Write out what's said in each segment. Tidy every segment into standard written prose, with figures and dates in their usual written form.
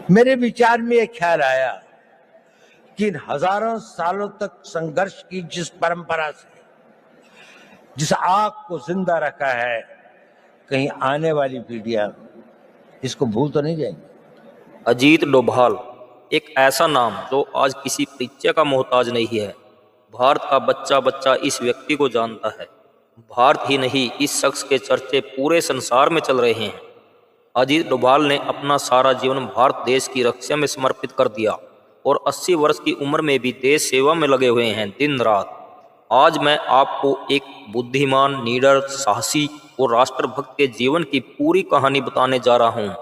मेरे विचार में यह ख्याल आया कि इन हजारों सालों तक संघर्ष की जिस परंपरा से जिस आग को जिंदा रखा है, कहीं आने वाली पीढ़ियां इसको भूल तो नहीं जाएंगी। अजीत डोभाल एक ऐसा नाम जो आज किसी परिचय का मोहताज नहीं है। भारत का बच्चा बच्चा इस व्यक्ति को जानता है। भारत ही नहीं, इस शख्स के चर्चे पूरे संसार में चल रहे हैं। अजीत डोभाल ने अपना सारा जीवन भारत देश की रक्षा में समर्पित कर दिया और 80 वर्ष की उम्र में भी देश सेवा में लगे हुए हैं दिन रात। आज मैं आपको एक बुद्धिमान, निडर, साहसी और राष्ट्रभक्त के जीवन की पूरी कहानी बताने जा रहा हूँ,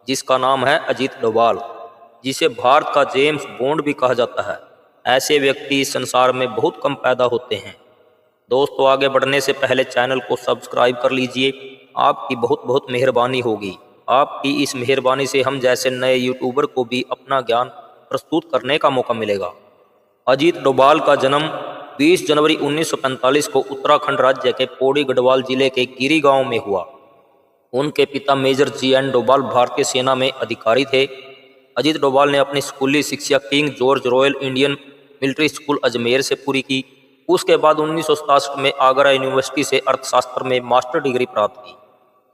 जिसका नाम है अजीत डोभाल, जिसे भारत का जेम्स बॉन्ड भी कहा जाता है। ऐसे व्यक्ति इस संसार में बहुत कम पैदा होते हैं। दोस्तों, आगे बढ़ने से पहले चैनल को सब्सक्राइब कर लीजिए। आपकी बहुत बहुत मेहरबानी होगी। आपकी इस मेहरबानी से हम जैसे नए यूट्यूबर को भी अपना ज्ञान प्रस्तुत करने का मौका मिलेगा। अजीत डोभाल का जन्म 20 जनवरी 1945 को उत्तराखंड राज्य के पौड़ी गढ़वाल जिले के गिरी गांव में हुआ। उनके पिता मेजर जी.एन. डोभाल भारतीय सेना में अधिकारी थे। अजीत डोभाल ने अपनी स्कूली शिक्षा king George royal Indian military school Ajmer से पूरी की। उसके बाद 1967 में आगरा यूनिवर्सिटी से अर्थशास्त्र में मास्टर डिग्री प्राप्त की।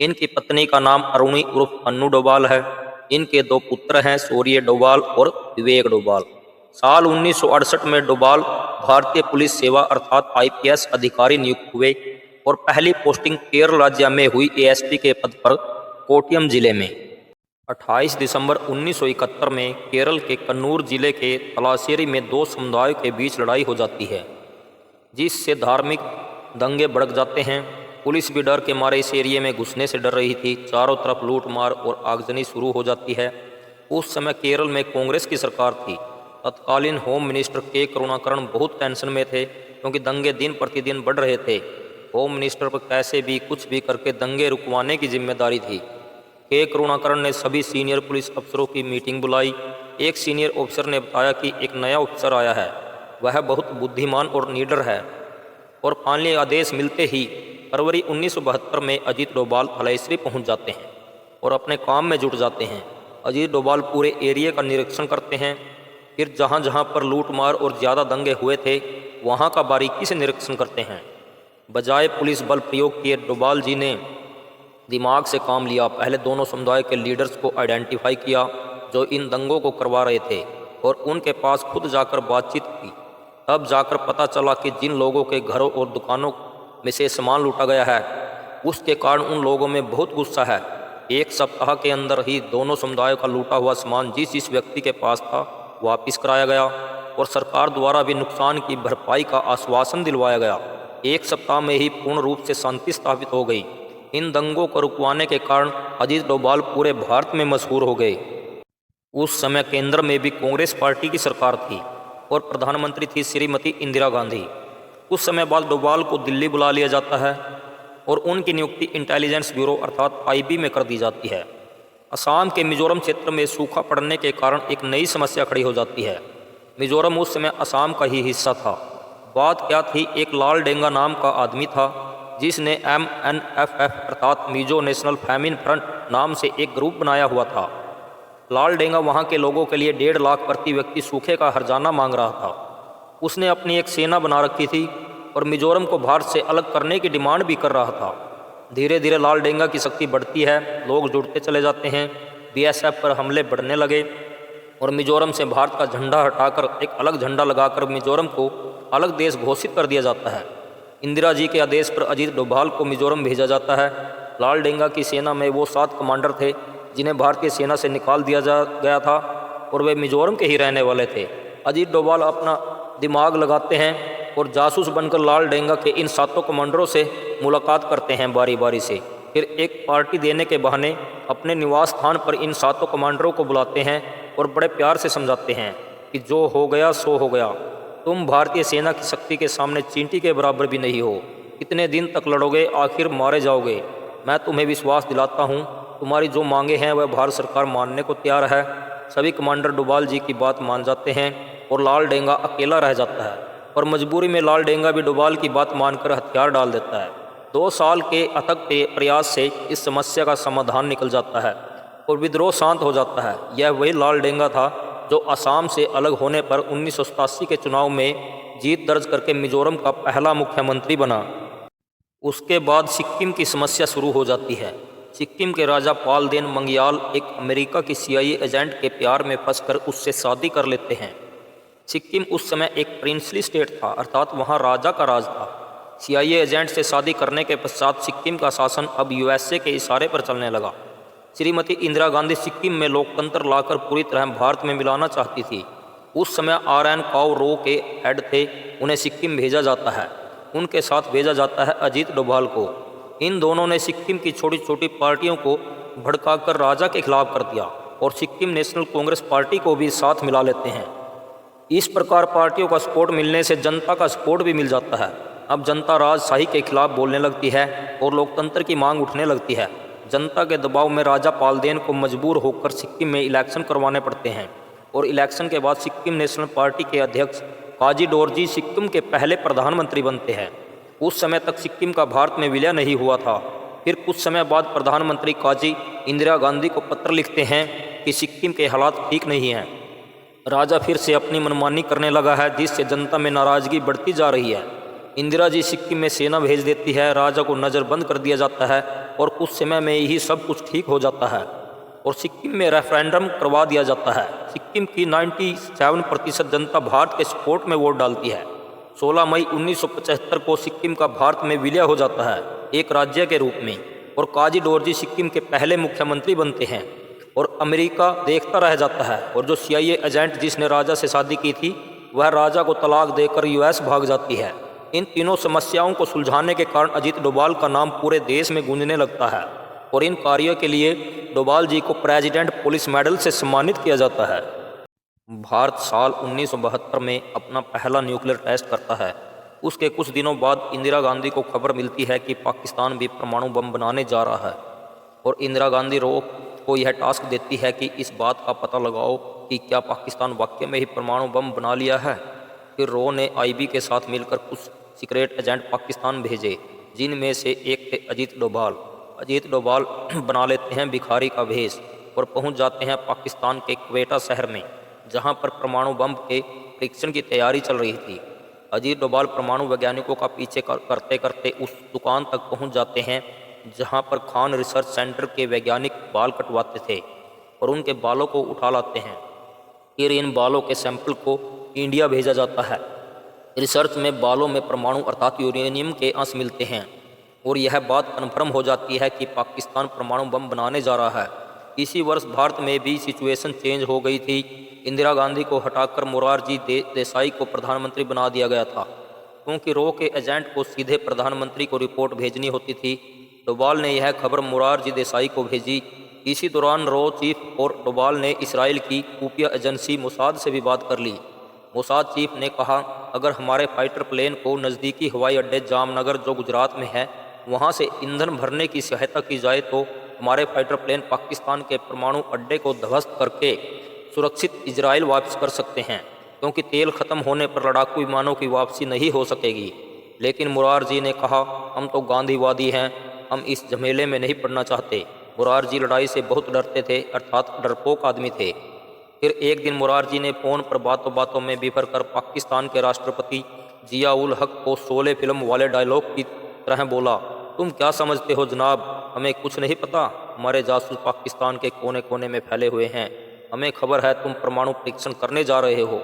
इनकी पत्नी का नाम अरुणी उर्फ अन्नू डोभाल है। इनके 2 पुत्र हैं, शौर्य डोभाल और विवेक डोभाल। साल 1968 में डोभाल भारतीय पुलिस सेवा अर्थात IPS अधिकारी नियुक्त हुए और पहली पोस्टिंग केरल राज्य में हुई ASP के पद पर कोट्टयम जिले में। 28 दिसंबर 1971 में केरल के कन्नूर जिले के तलासेरी में 2 समुदायों के बीच लड़ाई हो जाती है, जिससे धार्मिक दंगे भड़क जाते हैं। पुलिस भी डर के मारे इस एरिया में घुसने से डर रही थी। चारों तरफ लूट मार और आगजनी शुरू हो जाती है। उस समय केरल में कांग्रेस की सरकार थी। तत्कालीन होम मिनिस्टर के करुणाकरण बहुत टेंशन में थे, क्योंकि दंगे दिन प्रतिदिन बढ़ रहे थे। होम मिनिस्टर पर कैसे भी कुछ भी करके दंगे रुकवाने की जिम्मेदारी थी। के करुणाकरण ने सभी सीनियर पुलिस अफसरों की मीटिंग बुलाई। एक सीनियर ऑफिसर ने बताया कि एक नया ऑफिसर आया है, वह बहुत बुद्धिमान और निडर है। और फाइनली आदेश मिलते ही फरवरी 1972 में अजीत डोभाल थलेसरी पहुंच जाते हैं और अपने काम में जुट जाते हैं। अजीत डोभाल पूरे एरिया का निरीक्षण करते हैं। फिर जहां जहां पर लूटमार और ज़्यादा दंगे हुए थे, वहां का बारीकी से निरीक्षण करते हैं। बजाय पुलिस बल प्रयोग किए डोभाल जी ने दिमाग से काम लिया। पहले दोनों समुदाय के लीडर्स को आइडेंटिफाई किया जो इन दंगों को करवा रहे थे, और उनके पास खुद जाकर बातचीत की। तब जाकर पता चला कि जिन लोगों के घरों और दुकानों में से सामान लूटा गया है, उसके कारण उन लोगों में बहुत गुस्सा है। 1 सप्ताह के अंदर ही दोनों समुदायों का लूटा हुआ सामान जिस व्यक्ति के पास था वापस कराया गया, और सरकार द्वारा भी नुकसान की भरपाई का आश्वासन दिलवाया गया। 1 सप्ताह में ही पूर्ण रूप से शांति स्थापित हो गई। इन दंगों को रुकवाने के कारण अजीत डोभाल पूरे भारत में मशहूर हो गए। उस समय केंद्र में भी कांग्रेस पार्टी की सरकार थी और प्रधानमंत्री थी श्रीमती इंदिरा गांधी। कुछ समय बाद डोभाल को दिल्ली बुला लिया जाता है और उनकी नियुक्ति इंटेलिजेंस ब्यूरो अर्थात IB में कर दी जाती है। असम के मिजोरम क्षेत्र में सूखा पड़ने के कारण एक नई समस्या खड़ी हो जाती है। मिजोरम उस समय असम का ही हिस्सा था। बात क्या थी, एक लाल डेंगा नाम का आदमी था जिसने MNFF अर्थात मिजो नेशनल फैमिन फ्रंट नाम से एक ग्रुप बनाया हुआ था। लाल डेंगा वहाँ के लोगों के लिए 1.5 लाख प्रति व्यक्ति सूखे का हर्जाना मांग रहा था। उसने अपनी एक सेना बना रखी थी और मिजोरम को भारत से अलग करने की डिमांड भी कर रहा था। धीरे धीरे लाल डेंगा की शक्ति बढ़ती है, लोग जुड़ते चले जाते हैं। BSF पर हमले बढ़ने लगे और मिजोरम से भारत का झंडा हटाकर एक अलग झंडा लगाकर मिजोरम को अलग देश घोषित कर दिया जाता है। इंदिरा जी के आदेश पर अजीत डोभाल को मिजोरम भेजा जाता है। लाल डेंगा की सेना में वो 7 कमांडर थे जिन्हें भारतीय सेना से निकाल दिया गया था, और वे मिजोरम के ही रहने वाले थे। अजीत डोभाल अपना दिमाग लगाते हैं और जासूस बनकर लाल डेंगा के इन 7 कमांडरों से मुलाकात करते हैं बारी बारी से। फिर एक पार्टी देने के बहाने अपने निवास स्थान पर इन 7 कमांडरों को बुलाते हैं और बड़े प्यार से समझाते हैं कि जो हो गया सो हो गया। तुम भारतीय सेना की शक्ति के सामने चींटी के बराबर भी नहीं हो। कितने दिन तक लड़ोगे, आखिर मारे जाओगे। मैं तुम्हें विश्वास दिलाता हूँ, तुम्हारी जो मांगे हैं वह भारत सरकार मानने को तैयार है। सभी कमांडर डोभाल जी की बात मान जाते हैं और लाल डेंगा अकेला रह जाता है, और मजबूरी में लाल डेंगा भी डोभाल की बात मानकर हथियार डाल देता है। 2 साल के अथक प्रयास से इस समस्या का समाधान निकल जाता है और विद्रोह शांत हो जाता है। यह वही लाल डेंगा था जो असम से अलग होने पर 1987 के चुनाव में जीत दर्ज करके मिजोरम का पहला मुख्यमंत्री बना। उसके बाद सिक्किम की समस्या शुरू हो जाती है। सिक्किम के राजा पालदेन मंगयाल एक अमेरिका की CIA एजेंट के प्यार में फंसकर उससे शादी कर लेते हैं। सिक्किम उस समय एक प्रिंसली स्टेट था, अर्थात वहाँ राजा का राज था। CIA एजेंट से शादी करने के पश्चात सिक्किम का शासन अब USA के इशारे पर चलने लगा। श्रीमती इंदिरा गांधी सिक्किम में लोकतंत्र लाकर पूरी तरह भारत में मिलाना चाहती थी। उस समय RN काव रो के हेड थे, उन्हें सिक्किम भेजा जाता है। उनके साथ भेजा जाता है अजीत डोभाल को। इन दोनों ने सिक्किम की छोटी छोटी पार्टियों को भड़काकर राजा के खिलाफ कर दिया और सिक्किम नेशनल कांग्रेस पार्टी को भी साथ मिला लेते हैं। इस प्रकार पार्टियों का सपोर्ट मिलने से जनता का सपोर्ट भी मिल जाता है। अब जनता राजशाही के खिलाफ बोलने लगती है और लोकतंत्र की मांग उठने लगती है। जनता के दबाव में राजा पालदेन को मजबूर होकर सिक्किम में इलेक्शन करवाने पड़ते हैं और इलेक्शन के बाद सिक्किम नेशनल पार्टी के अध्यक्ष काजी डोरजी सिक्किम के पहले प्रधानमंत्री बनते हैं। उस समय तक सिक्किम का भारत में विलय नहीं हुआ था। फिर कुछ समय बाद प्रधानमंत्री काजी इंदिरा गांधी को पत्र लिखते हैं कि सिक्किम के हालात ठीक नहीं हैं। राजा फिर से अपनी मनमानी करने लगा है, जिससे जनता में नाराजगी बढ़ती जा रही है। इंदिरा जी सिक्किम में सेना भेज देती है, राजा को नज़रबंद कर दिया जाता है और कुछ समय में ही सब कुछ ठीक हो जाता है और सिक्किम में रेफरेंडम करवा दिया जाता है। सिक्किम की 97% जनता भारत के सपोर्ट में वोट डालती है। 16 मई 1975 को सिक्किम का भारत में विलय हो जाता है एक राज्य के रूप में और काजी डोरजी सिक्किम के पहले मुख्यमंत्री बनते हैं और अमेरिका देखता रह जाता है। और जो CIA एजेंट जिसने राजा से शादी की थी वह राजा को तलाक देकर US भाग जाती है। इन तीनों समस्याओं को सुलझाने के कारण अजीत डोभाल का नाम पूरे देश में गूंजने लगता है और इन कार्यों के लिए डोभाल जी को प्रेसिडेंट पुलिस मेडल से सम्मानित किया जाता है। भारत साल 1972 में अपना पहला न्यूक्लियर टेस्ट करता है। उसके कुछ दिनों बाद इंदिरा गांधी को खबर मिलती है कि पाकिस्तान भी परमाणु बम बनाने जा रहा है और इंदिरा गांधी रो को यह टास्क देती है कि इस बात का पता लगाओ कि क्या पाकिस्तान वाकई में ही परमाणु बम बना लिया है। फिर रो ने IB के साथ मिलकर कुछ सीक्रेट एजेंट पाकिस्तान भेजे, जिनमें से एक थे अजीत डोभाल। अजीत डोभाल बना लेते हैं भिखारी का भेष और पहुंच जाते हैं पाकिस्तान के क्वेटा शहर में, जहां पर परमाणु बम के परीक्षण की तैयारी चल रही थी। अजीत डोभाल परमाणु वैज्ञानिकों का पीछे करते करते उस दुकान तक पहुंच जाते हैं जहां पर खान रिसर्च सेंटर के वैज्ञानिक बाल कटवाते थे और उनके बालों को उठा लाते हैं। फिर इन बालों के सैंपल को इंडिया भेजा जाता है। रिसर्च में बालों में परमाणु अर्थात यूरेनियम के अंश मिलते हैं और यह बात कन्फर्म हो जाती है कि पाकिस्तान परमाणु बम बनाने जा रहा है। इसी वर्ष भारत में भी सिचुएशन चेंज हो गई थी। इंदिरा गांधी को हटाकर मोरारजी देसाई को प्रधानमंत्री बना दिया गया था, क्योंकि रो के एजेंट को सीधे प्रधानमंत्री को रिपोर्ट भेजनी होती थी। डोभाल ने यह खबर मोरारजी देसाई को भेजी। इसी दौरान रो चीफ और डोभाल ने इसराइल की खुफिया एजेंसी मोसाद से भी बात कर ली। मोसाद चीफ ने कहा, अगर हमारे फाइटर प्लेन को नज़दीकी हवाई अड्डे जामनगर जो गुजरात में है वहाँ से ईंधन भरने की सहायता की जाए तो हमारे फाइटर प्लेन पाकिस्तान के परमाणु अड्डे को ध्वस्त करके सुरक्षित इजराइल वापस कर सकते हैं, क्योंकि तेल खत्म होने पर लड़ाकू विमानों की वापसी नहीं हो सकेगी। लेकिन मुरारजी ने कहा, हम तो गांधीवादी हैं, हम इस झमेले में नहीं पड़ना चाहते। मुरारजी लड़ाई से बहुत डरते थे, अर्थात डरपोक आदमी थे। फिर एक दिन मुरारजी ने फ़ोन पर बातों बातों में बिफर कर पाकिस्तान के राष्ट्रपति जिया उल हक को शोले फिल्म वाले डायलॉग की तरह बोला, तुम क्या समझते हो जनाब, हमें कुछ नहीं पता। हमारे जासूस पाकिस्तान के कोने कोने में फैले हुए हैं, हमें खबर है तुम परमाणु परीक्षण करने जा रहे हो।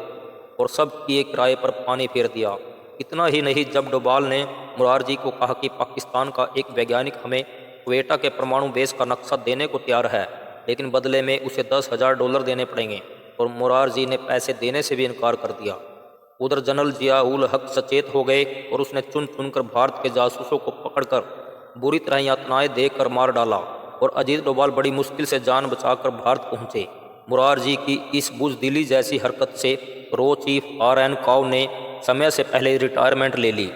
और सब किए किराए पर पानी फेर दिया। इतना ही नहीं, जब डोभाल ने मुरारजी को कहा कि पाकिस्तान का एक वैज्ञानिक हमें क्वेटा के परमाणु बेस का नक्शा देने को तैयार है, लेकिन बदले में उसे $10,000 देने पड़ेंगे, और मुरारजी ने पैसे देने से भी इनकार कर दिया। उधर जनरल जिया उल हक सचेत हो गए और उसने चुन चुनकर भारत के जासूसों को पकड़कर बुरी तरह यातनाएं देकर मार डाला और अजीत डोभाल बड़ी मुश्किल से जान बचाकर भारत पहुंचे। मुरारजी की इस बुजदिली जैसी हरकत से रो चीफ RN काव ने समय से पहले रिटायरमेंट ले ली।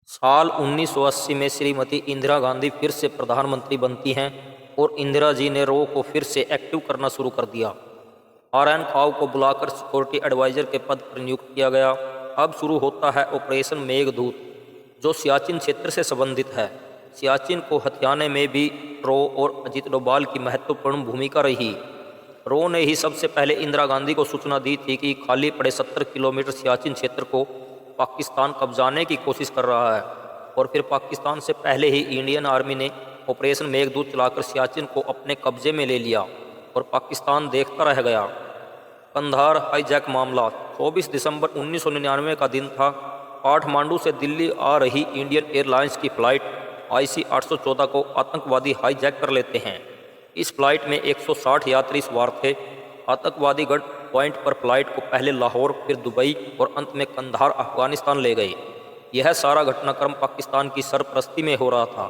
साल 1980 में श्रीमती इंदिरा गांधी फिर से प्रधानमंत्री बनती हैं और इंदिरा जी ने रो को फिर से एक्टिव करना शुरू कर दिया। RN काव को बुलाकर सिक्योरिटी एडवाइजर के पद पर नियुक्त किया गया। अब शुरू होता है ऑपरेशन मेघदूत, जो सियाचिन क्षेत्र से संबंधित है। सियाचिन को हथियाने में भी रो और अजीत डोभाल की महत्वपूर्ण भूमिका रही। रो ने ही सबसे पहले इंदिरा गांधी को सूचना दी थी कि खाली पड़े 70 किलोमीटर सियाचिन क्षेत्र को पाकिस्तान कब्जाने की कोशिश कर रहा है, और फिर पाकिस्तान से पहले ही इंडियन आर्मी ने ऑपरेशन मेघदूत चलाकर सियाचिन को अपने कब्जे में ले लिया और पाकिस्तान देखता रह गया। कंधार हाईजैक मामला 24 दिसंबर 1999 का दिन था। काठमांडू से दिल्ली आ रही इंडियन एयरलाइंस की फ़्लाइट IC 814 को आतंकवादी हाईजैक कर लेते हैं। इस फ्लाइट में 160 यात्री सवार थे। आतंकवादी गढ़ पॉइंट पर फ्लाइट को पहले लाहौर, फिर दुबई और अंत में कंधार अफगानिस्तान ले गए। यह सारा घटनाक्रम पाकिस्तान की सरपरस्ती में हो रहा था।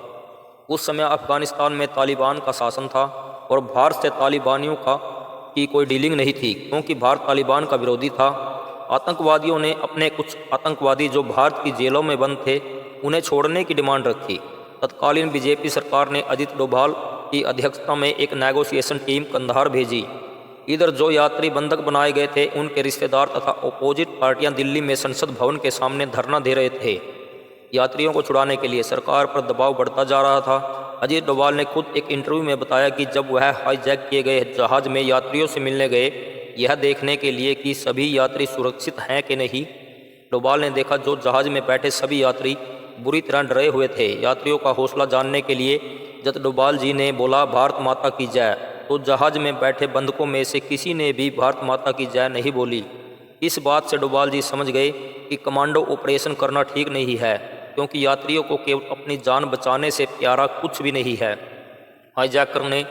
उस समय अफगानिस्तान में तालिबान का शासन था और भारत से तालिबानियों की कोई डीलिंग नहीं थी, क्योंकि भारत तालिबान का विरोधी था। आतंकवादियों ने अपने कुछ आतंकवादी जो भारत की जेलों में बंद थे, उन्हें छोड़ने की डिमांड रखी। तत्कालीन बीजेपी सरकार ने अजीत डोभाल की अध्यक्षता में एक नेगोशिएशन टीम कंधार भेजी। इधर जो यात्री बंधक बनाए गए थे, उनके रिश्तेदार तथा अपोजिट पार्टियां दिल्ली में संसद भवन के सामने धरना दे रहे थे। यात्रियों को छुड़ाने के लिए सरकार पर दबाव बढ़ता जा रहा था। अजीत डोभाल ने खुद एक इंटरव्यू में बताया कि जब वह हाईजैक किए गए जहाज में यात्रियों से मिलने गए, यह देखने के लिए कि सभी यात्री सुरक्षित हैं कि नहीं, डोभाल ने देखा जो जहाज में बैठे सभी यात्री बुरी तरह डरे हुए थे। यात्रियों का हौसला जानने के लिए जब डोभाल जी ने बोला भारत माता की जय, तो जहाज में बैठे बंधकों में से किसी ने भी भारत माता की जय नहीं बोली। इस बात से डोभाल जी समझ गए कि कमांडो ऑपरेशन करना ठीक नहीं है, क्योंकि यात्रियों को केवल अपनी जान बचाने से प्यारा कुछ भी नहीं है। हाईजैकर ने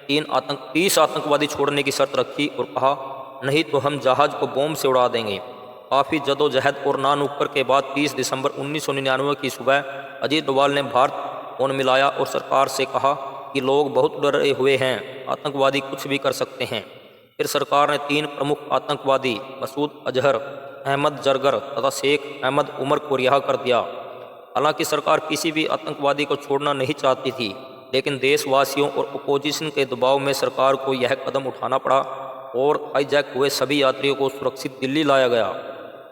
30 आतंकवादी छोड़ने की शर्त रखी और कहा, नहीं तो हम जहाज को बम से उड़ा देंगे। काफ़ी जदोजहद और ना नुक्कर के बाद 30 दिसंबर 1999 की सुबह अजीत डोभाल ने भारत फोन मिलाया और सरकार से कहा कि लोग बहुत डरे हुए हैं, आतंकवादी कुछ भी कर सकते हैं। फिर सरकार ने 3 प्रमुख आतंकवादी मसूद अजहर, अहमद जरगर तथा शेख अहमद उमर को रिहा कर दिया। हालांकि सरकार किसी भी आतंकवादी को छोड़ना नहीं चाहती थी, लेकिन देशवासियों और अपोजिशन के दबाव में सरकार को यह कदम उठाना पड़ा और हाईजैक हुए सभी यात्रियों को सुरक्षित दिल्ली लाया गया।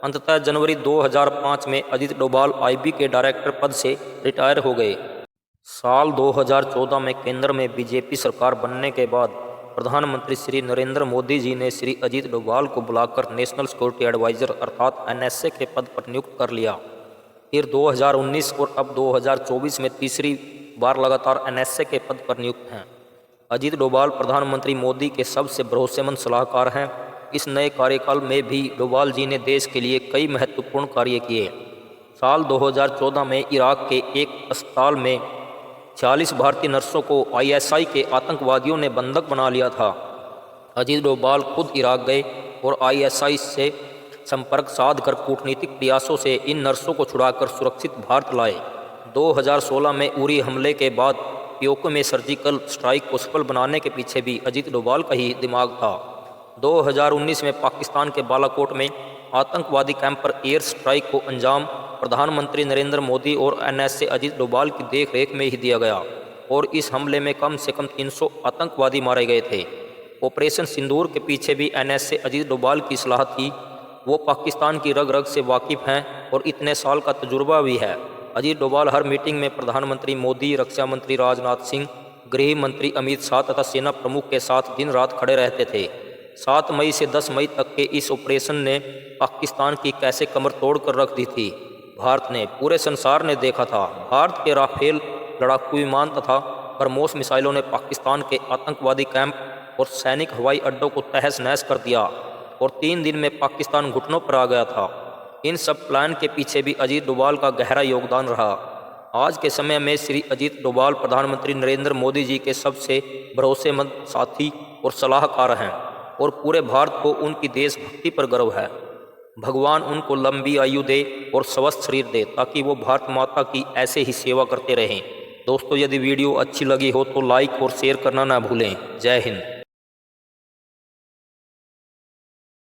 अंततः जनवरी 2005 में अजीत डोभाल IB के डायरेक्टर पद से रिटायर हो गए। साल 2014 में केंद्र में बीजेपी सरकार बनने के बाद प्रधानमंत्री श्री नरेंद्र मोदी जी ने श्री अजीत डोभाल को बुलाकर नेशनल सिक्योरिटी एडवाइजर अर्थात NSA के पद पर नियुक्त कर लिया। फिर 2019 और अब 2024 में तीसरी बार लगातार NSA के पद पर नियुक्त हैं। अजीत डोभाल प्रधानमंत्री मोदी के सबसे भरोसेमंद सलाहकार हैं। इस नए कार्यकाल में भी डोभाल जी ने देश के लिए कई महत्वपूर्ण कार्य किए। साल 2014 में इराक के एक अस्पताल में 40 भारतीय नर्सों को ISI के आतंकवादियों ने बंधक बना लिया था। अजीत डोभाल खुद इराक गए और ISI से संपर्क साध कर कूटनीतिक प्रयासों से इन नर्सों को छुड़ाकर सुरक्षित भारत लाए। 2016 में उरी हमले के बाद POK में सर्जिकल स्ट्राइक को सफल बनाने के पीछे भी अजीत डोभाल का ही दिमाग था। 2019 में पाकिस्तान के बालाकोट में आतंकवादी कैंप पर एयर स्ट्राइक को अंजाम प्रधानमंत्री नरेंद्र मोदी और NSA अजीत डोभाल की देखरेख में ही दिया गया और इस हमले में कम से कम 300 आतंकवादी मारे गए थे। ऑपरेशन सिंदूर के पीछे भी NSA अजीत डोभाल की सलाह थी। वो पाकिस्तान की रग रग से वाकिफ़ हैं और इतने साल का तजुर्बा भी है। अजीत डोभाल हर मीटिंग में प्रधानमंत्री मोदी, रक्षा मंत्री राजनाथ सिंह, गृह मंत्री अमित शाह तथा सेना प्रमुख के साथ दिन रात खड़े रहते थे। 7 मई से 10 मई तक के इस ऑपरेशन ने पाकिस्तान की कैसे कमर तोड़ कर रख दी थी, भारत ने, पूरे संसार ने देखा था। भारत के राफेल लड़ाकू विमान तथा ब्रह्मोस मिसाइलों ने पाकिस्तान के आतंकवादी कैंप और सैनिक हवाई अड्डों को तहस नहस कर दिया और 3 दिन में पाकिस्तान घुटनों पर आ गया था। इन सब प्लान के पीछे भी अजीत डोभाल का गहरा योगदान रहा। आज के समय में श्री अजीत डोभाल प्रधानमंत्री नरेंद्र मोदी जी के सबसे भरोसेमंद साथी और सलाहकार हैं और पूरे भारत को उनकी देशभक्ति पर गर्व है। भगवान उनको लंबी आयु दे और स्वस्थ शरीर दे ताकि वो भारत माता की ऐसे ही सेवा करते रहें। दोस्तों, यदि वीडियो अच्छी लगी हो तो लाइक और शेयर करना ना भूलें। जय हिंद।